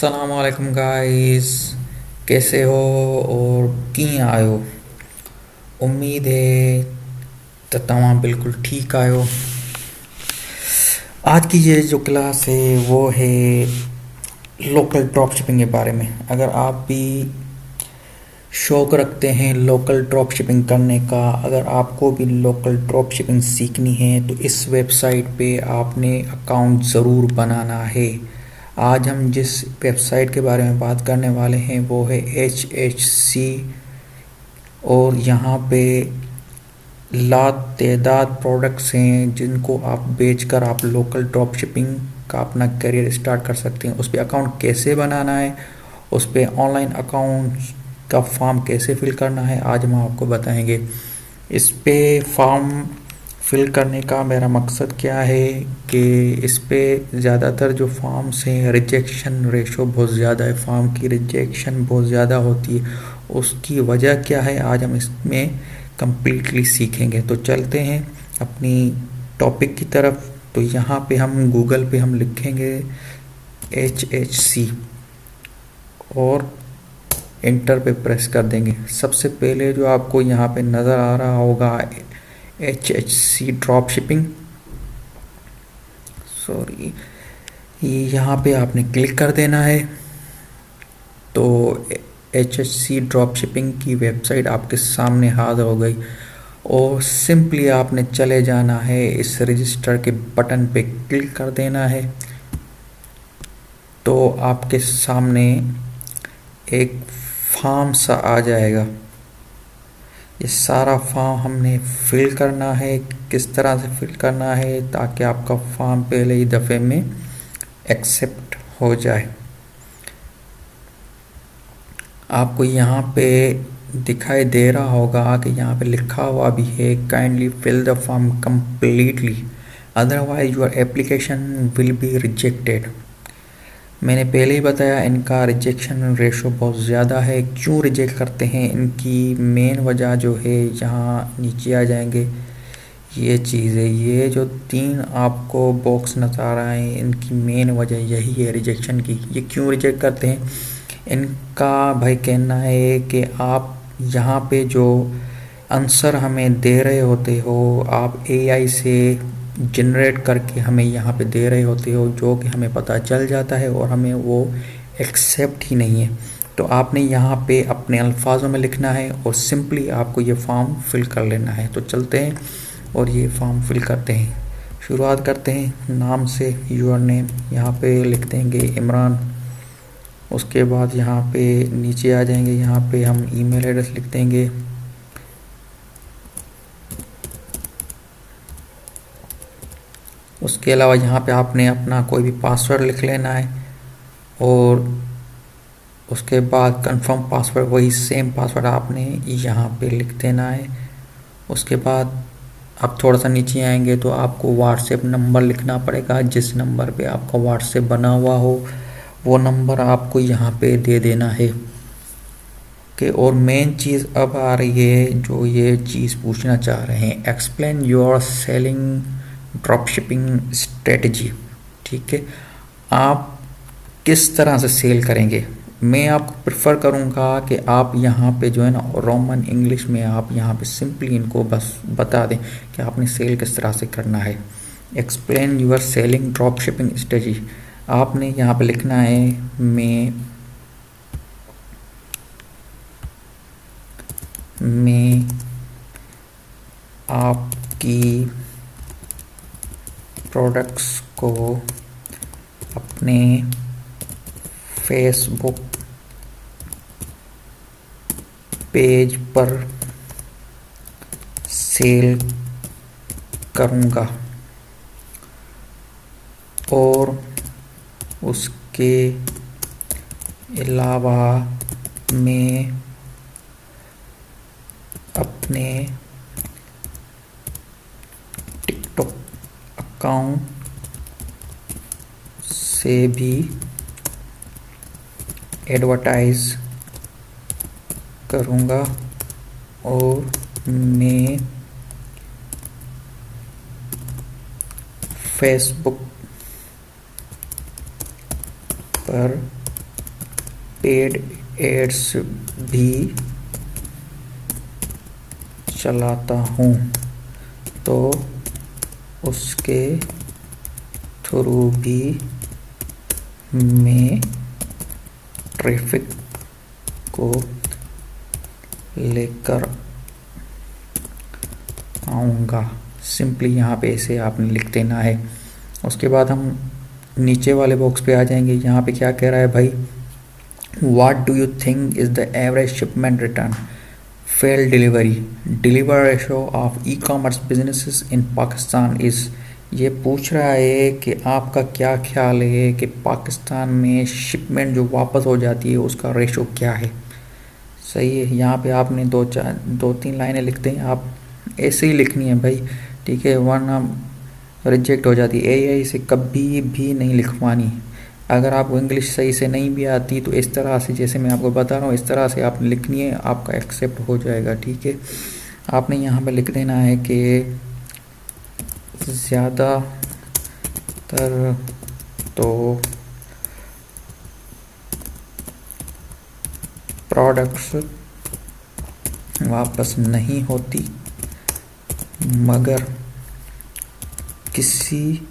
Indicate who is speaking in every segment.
Speaker 1: अस्सलाम वालेकुम गाइस। कैसे हो और कीअं आहियो? उम्मीद है त तव्हां बिल्कुल ठीक आहियो। आज की ये जो क्लास है वो है लोकल ड्रॉप शिपिंग के बारे में। अगर आप भी शौक़ रखते हैं लोकल ड्रॉप शिपिंग करने का, अगर आपको भी लोकल ड्रॉप शिपिंग सीखनी है तो इस वेबसाइट पे आपने अकाउंट ज़रूर बनाना है। आज हम जिस वेबसाइट के बारे में बात करने वाले हैं वो है HHC, और यहाँ पे लातेदाद प्रोडक्ट्स हैं जिनको आप बेचकर आप लोकल ड्रॉप शिपिंग का अपना करियर स्टार्ट कर सकते हैं। उस पर अकाउंट कैसे बनाना है, उस पर ऑनलाइन अकाउंट का फॉर्म कैसे फिल करना है, आज हम आपको बताएंगे। इस पे फॉर्म फिल करने का मेरा मकसद क्या है कि इस पे ज़्यादातर जो फॉर्म्स हैं रिजेक्शन रेशो बहुत ज़्यादा है, फॉर्म की रिजेक्शन बहुत ज़्यादा होती है। उसकी वजह क्या है आज हम इसमें कंप्लीटली सीखेंगे। तो चलते हैं अपनी टॉपिक की तरफ। तो यहाँ पे हम गूगल पे हम लिखेंगे HHC और इंटर पे प्रेस कर देंगे। सबसे पहले जो आपको यहाँ पे नज़र आ रहा होगा HHC ड्रॉप शिपिंग, सॉरी, यहाँ पे आपने क्लिक कर देना है। तो HHC ड्रॉप शिपिंग की वेबसाइट आपके सामने हाजिर हो गई और सिंपली आपने चले जाना है, इस रजिस्टर के बटन पे क्लिक कर देना है। तो आपके सामने एक फॉर्म सा आ जाएगा। ये सारा फॉर्म हमने फिल करना है। किस तरह से फिल करना है ताकि आपका फॉर्म पहले ही दफ़े में एक्सेप्ट हो जाए। आपको यहाँ पे दिखाई दे रहा होगा कि यहाँ पे लिखा हुआ भी है, kindly fill the form completely otherwise your application will be rejected. मैंने पहले ही बताया इनका रिजेक्शन रेशो बहुत ज़्यादा है। क्यों रिजेक्ट करते हैं, इनकी मेन वजह जो है, यहाँ नीचे आ जाएंगे, ये चीज़ है। ये जो 3 आपको बॉक्स नज़र आ रहा है, इनकी मेन वजह यही है रिजेक्शन की। ये क्यों रिजेक्ट करते हैं, इनका भाई कहना है कि आप यहाँ पे जो आंसर हमें दे रहे होते हो, आप AI से जनरेट करके हमें यहाँ पे दे रहे होते हो, जो कि हमें पता चल जाता है और हमें वो एक्सेप्ट ही नहीं है। तो आपने यहाँ पे अपने अल्फाजों में लिखना है और सिंपली आपको ये फॉर्म फिल कर लेना है। तो चलते हैं और ये फॉर्म फिल करते हैं। शुरुआत करते हैं नाम से, यूर नेम यहाँ पे लिख देंगे इमरान। उसके बाद यहाँ पे नीचे आ जाएंगे, यहाँ पे हम ईमेल एड्रेस लिख देंगे। उसके अलावा यहाँ पे आपने अपना कोई भी पासवर्ड लिख लेना है और उसके बाद कंफर्म पासवर्ड, वही सेम पासवर्ड आपने यहाँ पे लिख देना है। उसके बाद आप थोड़ा सा नीचे आएंगे तो आपको व्हाट्सएप नंबर लिखना पड़ेगा। जिस नंबर पे आपका व्हाट्सएप बना हुआ हो वो नंबर आपको यहाँ पे दे देना है। कि और मेन चीज़ अब आ रही है, जो ये चीज़ पूछना चाह रहे हैं, explain your selling drop shipping strategy. ठीक है, आप किस तरह से सेल करेंगे। मैं आपको प्रेफर करूँगा कि आप यहाँ पे जो है ना रोमन इंग्लिश में आप यहाँ पे सिंपली इनको बस बता दें कि आपने सेल किस तरह से करना है। Explain your selling drop shipping strategy आपने यहाँ पे लिखना है। मैं आपकी प्रोडक्ट्स को अपने फेसबुक पेज पर सेल करूँगा और उसके अलावा मैं अपने टिकटॉक अकाउंट से भी एडवर्टाइज करूँगा और मैं फेसबुक पर पेड एड्स भी चलाता हूँ तो उसके थ्रू भी मैं ट्रैफिक को लेकर आऊँगा। सिंपली यहाँ पे ऐसे आपने लिख देना है। उसके बाद हम नीचे वाले बॉक्स पे आ जाएंगे। यहाँ पे क्या कह रहा है भाई, what do you think is the average shipment return fail delivery deliver ratio of e commerce businesses in Pakistan is. ये पूछ रहा है कि आपका क्या ख्याल है कि पाकिस्तान में शिपमेंट जो वापस हो जाती है उसका रेशो क्या है। सही है, यहाँ पे आपने दो तीन लाइनें लिखते हैं, आप ऐसे ही लिखनी है भाई, ठीक है, वरना रिजेक्ट हो जाती है। एआई से कभी भी नहीं लिखवानी। अगर आपको इंग्लिश सही से नहीं भी आती तो इस तरह से, जैसे मैं आपको बता रहा हूँ, इस तरह से आप लिखनी है, आपका एक्सेप्ट हो जाएगा। ठीक है, आपने यहाँ पे लिख देना है कि ज़्यादातर तो प्रोडक्ट्स वापस नहीं होती, मगर किसी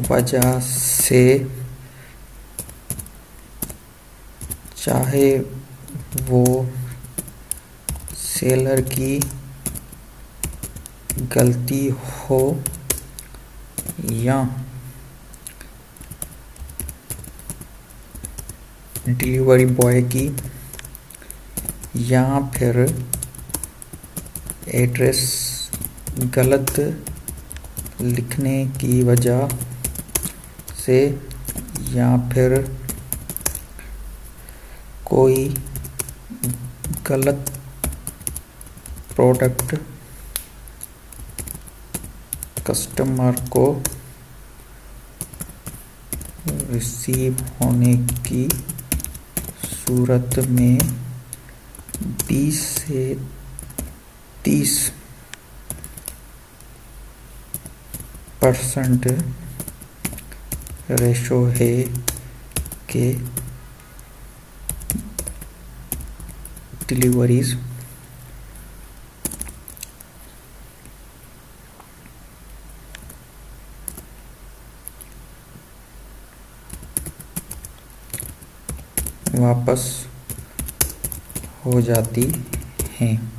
Speaker 1: वजह से, चाहे वो सेलर की गलती हो या डिलीवरी बॉय की, या फिर एड्रेस गलत लिखने की वजह से, या फिर कोई गलत प्रोडक्ट कस्टमर को रिसीव होने की सूरत में 20 से 30% रेशो है कि डिलीवरीज वापस हो जाती हैं।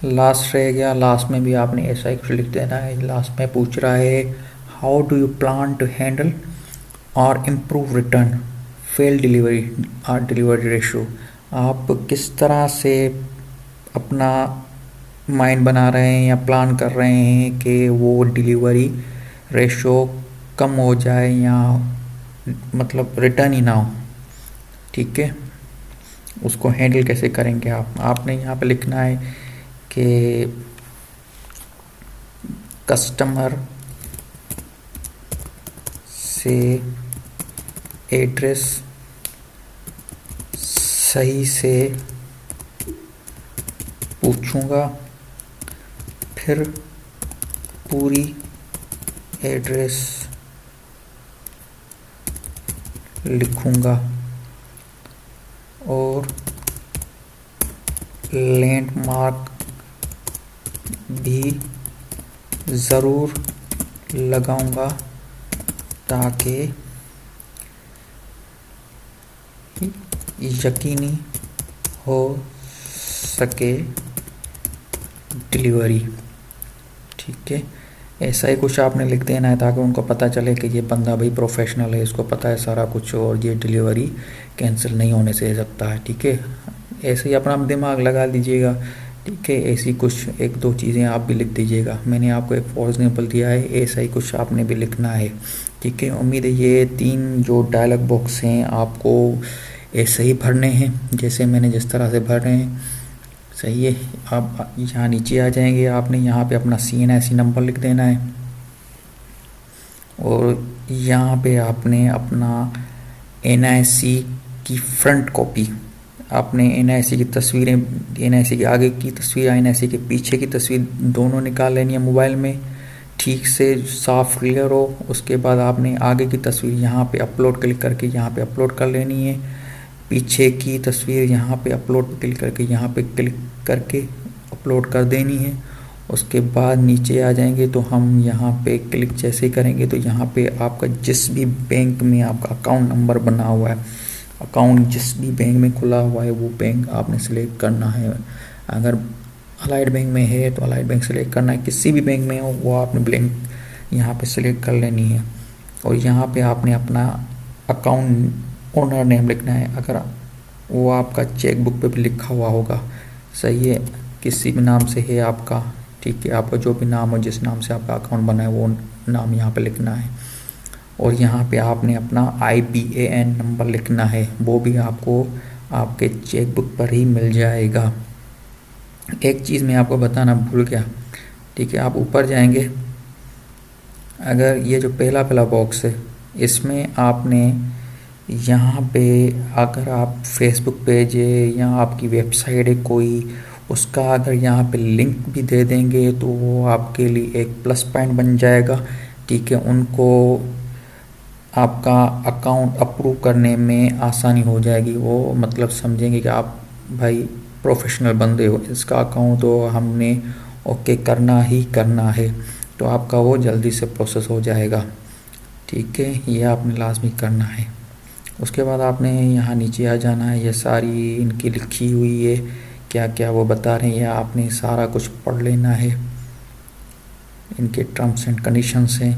Speaker 1: लास्ट रह गया, लास्ट में भी आपने ऐसा ही कुछ लिख देना है। लास्ट में पूछ रहा है how do you plan to handle और इम्प्रूव रिटर्न फेल डिलीवरी और डिलीवरी रेशो। आप किस तरह से अपना माइंड बना रहे हैं या प्लान कर रहे हैं कि वो डिलीवरी रेशो कम हो जाए या मतलब रिटर्न ही ना हो। ठीक है, उसको हैंडल कैसे करेंगे आपने यहाँ पे लिखना है कि कस्टमर से एड्रेस सही से पूछूंगा, फिर पूरी एड्रेस लिखूंगा और लैंडमार्क भी ज़रूर लगाऊंगा ताकि यकीनी हो सके डिलीवरी। ठीक है, ऐसा ही कुछ आपने लिख देना है ताकि उनको पता चले कि ये बंदा भाई प्रोफेशनल है, इसको पता है सारा कुछ और ये डिलीवरी कैंसिल नहीं होने से सकता है। ठीक है, ऐसे ही अपना दिमाग लगा दीजिएगा। ठीक है, ऐसी कुछ एक दो चीज़ें आप भी लिख दीजिएगा। मैंने आपको एक फॉर एग्जाम्पल दिया है, ऐसा ही कुछ आपने भी लिखना है। ठीक है, उम्मीद है ये 3 जो डायलॉग बॉक्स हैं आपको ऐसे ही भरने हैं जैसे मैंने जिस तरह से भर रहे हैं। सही है, आप यहाँ नीचे आ जाएंगे, आपने यहाँ पे अपना CNIC नंबर लिख देना है और यहाँ पे आपने अपना NIC की फ्रंट कॉपी, आपने NIC की तस्वीरें, NIC के आगे की तस्वीर, NIC के पीछे की तस्वीर दोनों निकाल लेनी है मोबाइल में। ठीक से साफ क्लियर हो। उसके बाद आपने आगे की तस्वीर यहाँ पे अपलोड क्लिक करके यहाँ पे अपलोड कर लेनी है। पीछे की तस्वीर यहाँ पे अपलोड क्लिक करके यहाँ पे क्लिक करके अपलोड कर देनी है। उसके बाद नीचे आ जाएंगे तो हम यहाँ पे क्लिक जैसे करेंगे तो यहाँ पे आपका जिस भी बैंक में आपका अकाउंट नंबर बना हुआ है, अकाउंट जिस भी बैंक में खुला हुआ है वो बैंक आपने सेलेक्ट करना है। अगर अलाइड बैंक में है तो अलाइड बैंक सेलेक्ट करना है, किसी भी बैंक में हो वो आपने बैंक यहाँ पे सेलेक्ट कर लेनी है। और यहाँ पे आपने अपना अकाउंट ओनर नेम लिखना है। अगर वो आपका चेकबुक पे भी लिखा हुआ होगा, सही है, किसी भी नाम से है आपका, ठीक है, आपका जो भी नाम हो, जिस नाम से आपका अकाउंट बना है वो नाम यहाँ पे लिखना है। और यहाँ पे आपने अपना IBAN नंबर लिखना है, वो भी आपको आपके चेकबुक पर ही मिल जाएगा। एक चीज़ मैं आपको बताना भूल गया, ठीक है, आप ऊपर जाएंगे, अगर ये जो पहला बॉक्स है इसमें आपने यहाँ पे अगर आप फेसबुक पेज है या आपकी वेबसाइट है कोई, उसका अगर यहाँ पे लिंक भी दे देंगे तो वो आपके लिए एक प्लस पॉइंट बन जाएगा, ठीक है। उनको आपका अकाउंट अप्रूव करने में आसानी हो जाएगी, वो मतलब समझेंगे कि आप भाई प्रोफेशनल बंदे हो, इसका अकाउंट तो हमने ओके करना ही करना है, तो आपका वो जल्दी से प्रोसेस हो जाएगा, ठीक है। ये आपने लाजमी करना है। उसके बाद आपने यहाँ नीचे आ जाना है, ये सारी इनकी लिखी हुई है, क्या क्या वो बता रहे हैं, आपने सारा कुछ पढ़ लेना है। इनके टर्म्स एंड कंडीशंस हैं,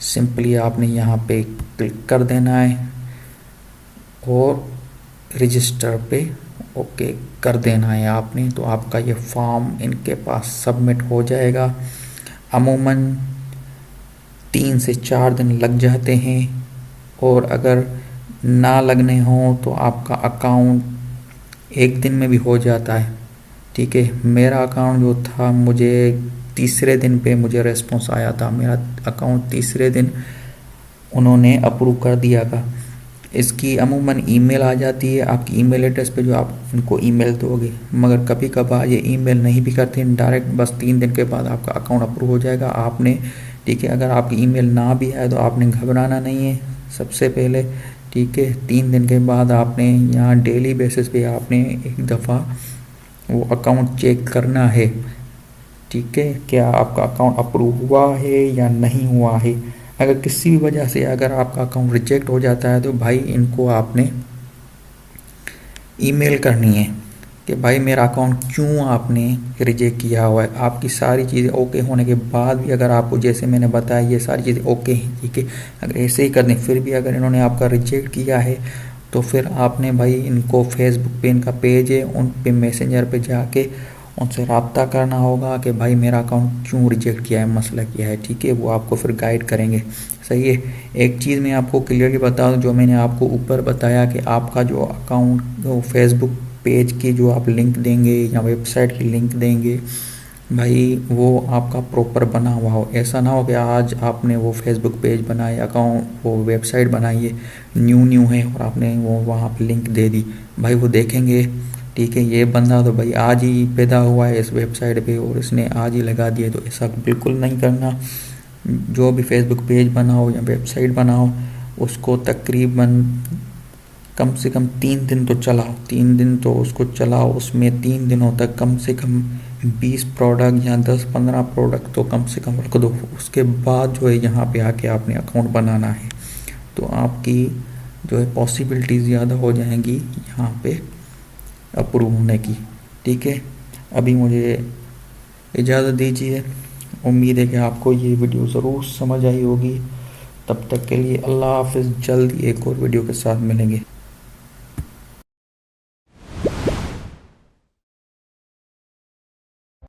Speaker 1: सिंपली आपने यहाँ पे क्लिक कर देना है और रजिस्टर पे ओके कर देना है आपने, तो आपका ये फॉर्म इनके पास सबमिट हो जाएगा। अमूमन 3 से 4 दिन लग जाते हैं, और अगर ना लगने हों तो आपका अकाउंट 1 दिन में भी हो जाता है, ठीक है। मेरा अकाउंट जो था, मुझे तीसरे दिन पे मुझे रेस्पॉन्स आया था, मेरा अकाउंट तीसरे दिन उन्होंने अप्रूव कर दिया था। इसकी अमूमन ईमेल आ जाती है आपकी ईमेल एड्रेस पे, जो आप इनको ईमेल दोगे, मगर कभी कभार ये ईमेल नहीं भी करते हैं, डायरेक्ट बस 3 दिन के बाद आपका अकाउंट अप्रूव हो जाएगा आपने, ठीक है। अगर आपकी ईमेल ना भी आए तो आपने घबराना नहीं है सबसे पहले, ठीक है। 3 दिन के बाद आपने यहाँ डेली बेसिस पे आपने एक दफ़ा वो अकाउंट चेक करना है, ठीक है, क्या आपका अकाउंट अप्रूव हुआ है या नहीं हुआ है। अगर किसी भी वजह से अगर आपका अकाउंट रिजेक्ट हो जाता है तो भाई इनको आपने ईमेल करनी है कि भाई मेरा अकाउंट क्यों आपने रिजेक्ट किया हुआ है। आपकी सारी चीज़ें ओके होने के बाद भी अगर आपको, जैसे मैंने बताया, ये सारी चीज़ें ओके हैं, ठीक है, अगर ऐसे ही कर दें फिर भी अगर इन्होंने आपका रिजेक्ट किया है तो फिर आपने भाई इनको फेसबुक पे इनका पेज है, उन पे मैसेंजर पे जाके उनसे रब्ता करना होगा कि भाई मेरा अकाउंट क्यों रिजेक्ट किया है, मसला क्या है, ठीक है। वो आपको फिर गाइड करेंगे, सही है। एक चीज़ मैं आपको क्लियरली बता दूँ, जो मैंने आपको ऊपर बताया कि आपका जो अकाउंट, जो फेसबुक पेज की जो आप लिंक देंगे या वेबसाइट की लिंक देंगे, भाई वो आपका प्रॉपर बना हुआ हो। ऐसा ना हो कि आज आपने वो फेसबुक पेज बनाए, अकाउंट, वो वेबसाइट बनाई है, न्यू है, और आपने वो वहाँ पे लिंक दे दी, भाई वो देखेंगे, ठीक है, ये बंदा तो भाई आज ही पैदा हुआ है इस वेबसाइट पे और इसने आज ही लगा दिया, तो ऐसा बिल्कुल नहीं करना। जो भी फेसबुक पेज बनाओ या वेबसाइट बनाओ, उसको तकरीबन कम से कम 3 दिन तो चलाओ, 3 दिन तो उसको चलाओ, उसमें 3 दिनों तक कम से कम 20 प्रोडक्ट या 10-15 प्रोडक्ट तो कम से कम रख दो। उसके बाद जो है यहाँ पे आके आपने अकाउंट बनाना है, तो आपकी जो है पॉसिबिलिटी ज़्यादा हो जाएंगी यहाँ पे अप्रूव होने की, ठीक है। अभी मुझे इजाज़त दीजिए, उम्मीद है कि आपको ये वीडियो ज़रूर समझ आई होगी। तब तक के लिए अल्लाह हाफ़िज़, जल्द एक और वीडियो के साथ मिलेंगे।